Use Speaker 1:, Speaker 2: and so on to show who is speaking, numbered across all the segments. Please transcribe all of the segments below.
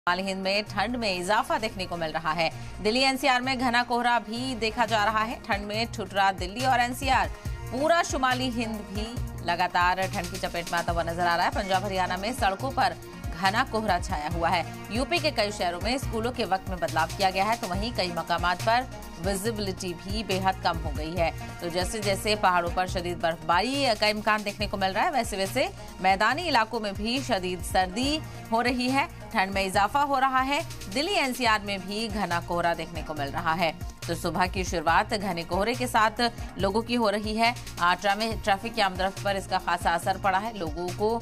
Speaker 1: शुमाली हिंद में ठंड में इजाफा देखने को मिल रहा है। दिल्ली एनसीआर में घना कोहरा भी देखा जा रहा है। ठंड में ठुठरा दिल्ली और एनसीआर, पूरा शुमाली हिंद भी लगातार ठंड की चपेट में आता हुआ नजर आ रहा है। पंजाब हरियाणा में सड़कों पर घना कोहरा छाया हुआ है। यूपी के कई शहरों में स्कूलों के वक्त में बदलाव किया गया है, तो वहीं कई मकामात पर विजिबिलिटी भी बेहद कम हो गई है। तो जैसे जैसे पहाड़ों पर शदीद बर्फबारी का इम्कान देखने को मिल रहा है, वैसे वैसे मैदानी इलाकों में भी शदीद सर्दी हो रही है। ठंड में इजाफा हो रहा है। दिल्ली एनसीआर में भी घना कोहरा देखने को मिल रहा है। तो सुबह की शुरुआत घने कोहरे के साथ लोगों की हो रही है। ट्रैफिक की आमदरफ्त पर इसका खासा असर पड़ा है। लोगों को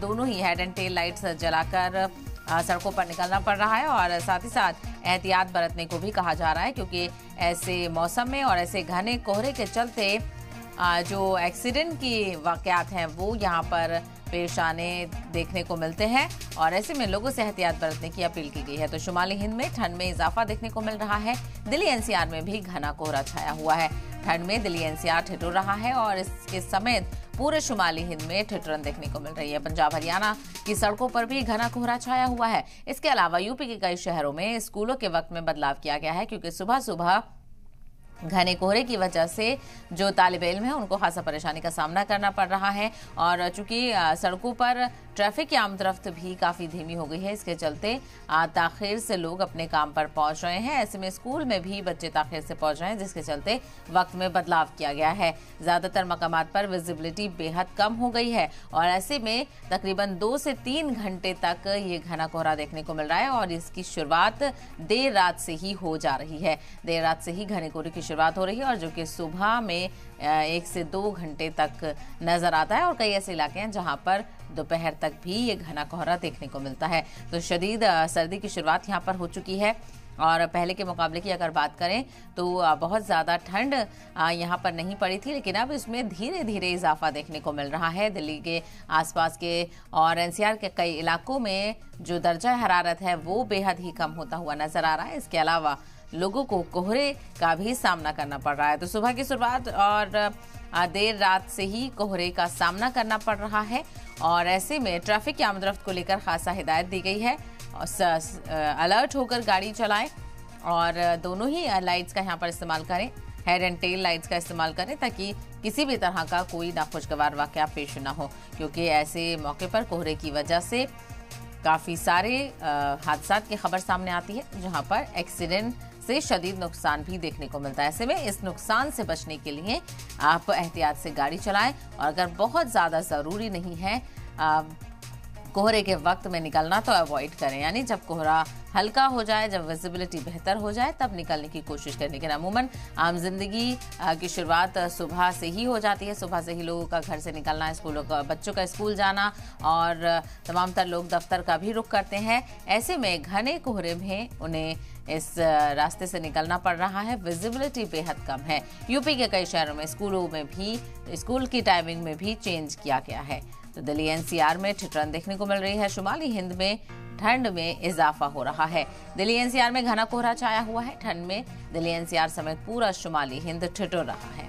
Speaker 1: दोनों ही हेड एंड टेल लाइट्स जलाकर सड़कों पर निकलना पड़ रहा है और साथ ही साथ एहतियात बरतने को भी कहा जा रहा है, क्योंकि ऐसे मौसम में और ऐसे घने कोहरे के चलते जो एक्सीडेंट की वाकयात हैं वो यहाँ पर पेश आने देखने को मिलते हैं और ऐसे में लोगों से एहतियात बरतने की अपील की गई है। तो शुमाली हिंद में ठंड में इजाफा देखने को मिल रहा है। दिल्ली एनसीआर में भी घना कोहरा छाया हुआ है। ठंड में दिल्ली एनसीआर ठिठुर रहा है और इसके समेत पूरे शुमाली हिंद में ठिठुरन देखने को मिल रही है। पंजाब हरियाणा की सड़कों पर भी घना कोहरा छाया हुआ है। इसके अलावा यूपी के कई शहरों में स्कूलों के वक्त में बदलाव किया गया है, क्योंकि सुबह सुबह घने कोहरे की वजह से जो तालिबे इल्म है उनको खासा परेशानी का सामना करना पड़ रहा है। और चूंकि सड़कों पर ट्रैफिक की आमदरफ्त भी काफ़ी धीमी हो गई है, इसके चलते ताखिर से लोग अपने काम पर पहुंच रहे हैं। ऐसे में स्कूल में भी बच्चे ताखिर से पहुंच रहे हैं, जिसके चलते वक्त में बदलाव किया गया है। ज़्यादातर मकामात पर विजिबिलिटी बेहद कम हो गई है और ऐसे में तकरीबन 2 से 3 घंटे तक ये घना कोहरा देखने को मिल रहा है और इसकी शुरुआत देर रात से ही हो जा रही है। देर रात से ही घने कोहरे की शुरुआत हो रही है और जो कि सुबह में 1 से 2 घंटे तक नजर आता है और कई ऐसे इलाके हैं जहां पर दोपहर तक भी ये घना कोहरा देखने को मिलता है। तो शदीद सर्दी की शुरुआत यहां पर हो चुकी है और पहले के मुकाबले की अगर बात करें तो बहुत ज़्यादा ठंड यहाँ पर नहीं पड़ी थी, लेकिन अब इसमें धीरे धीरे इजाफा देखने को मिल रहा है। दिल्ली के आसपास के और एनसीआर के कई इलाकों में जो दर्जा हरारत है वो बेहद ही कम होता हुआ नजर आ रहा है। इसके अलावा लोगों को कोहरे का भी सामना करना पड़ रहा है। तो सुबह की शुरुआत और देर रात से ही कोहरे का सामना करना पड़ रहा है और ऐसे में ट्रैफिक की आमदरफ्त को लेकर खासा हिदायत दी गई है। अलर्ट होकर गाड़ी चलाएं और दोनों ही लाइट्स का यहाँ पर इस्तेमाल करें, हेड एंड टेल लाइट्स का इस्तेमाल करें, ताकि किसी भी तरह का कोई नाखुशगवार वाकया पेश न हो, क्योंकि ऐसे मौके पर कोहरे की वजह से काफ़ी सारे हादसात की खबर सामने आती है, जहाँ पर एक्सीडेंट से शदीद नुकसान भी देखने को मिलता है। ऐसे में इस नुकसान से बचने के लिए आप एहतियात से गाड़ी चलाएं और अगर बहुत ज़्यादा ज़रूरी नहीं है कोहरे के वक्त में निकलना तो अवॉइड करें, यानी जब कोहरा हल्का हो जाए, जब विजिबिलिटी बेहतर हो जाए तब निकलने की कोशिश करें। लेकिन अमूमन आम जिंदगी की शुरुआत सुबह से ही हो जाती है। सुबह से ही लोगों का घर से निकलना, स्कूलों का बच्चों का स्कूल जाना और तमाम तर लोग दफ्तर का भी रुख करते हैं। ऐसे में घने कोहरे में उन्हें इस रास्ते से निकलना पड़ रहा है। विजिबिलिटी बेहद कम है। यूपी के कई शहरों में स्कूलों में भी स्कूल की टाइमिंग में भी चेंज किया गया है। तो दिल्ली एनसीआर में ठिठुरन देखने को मिल रही है। शुमाली हिंद में ठंड में इजाफा हो रहा है। दिल्ली एनसीआर में घना कोहरा छाया हुआ है। ठंड में दिल्ली एनसीआर समेत पूरा शुमाली हिंद ठिठुर रहा है।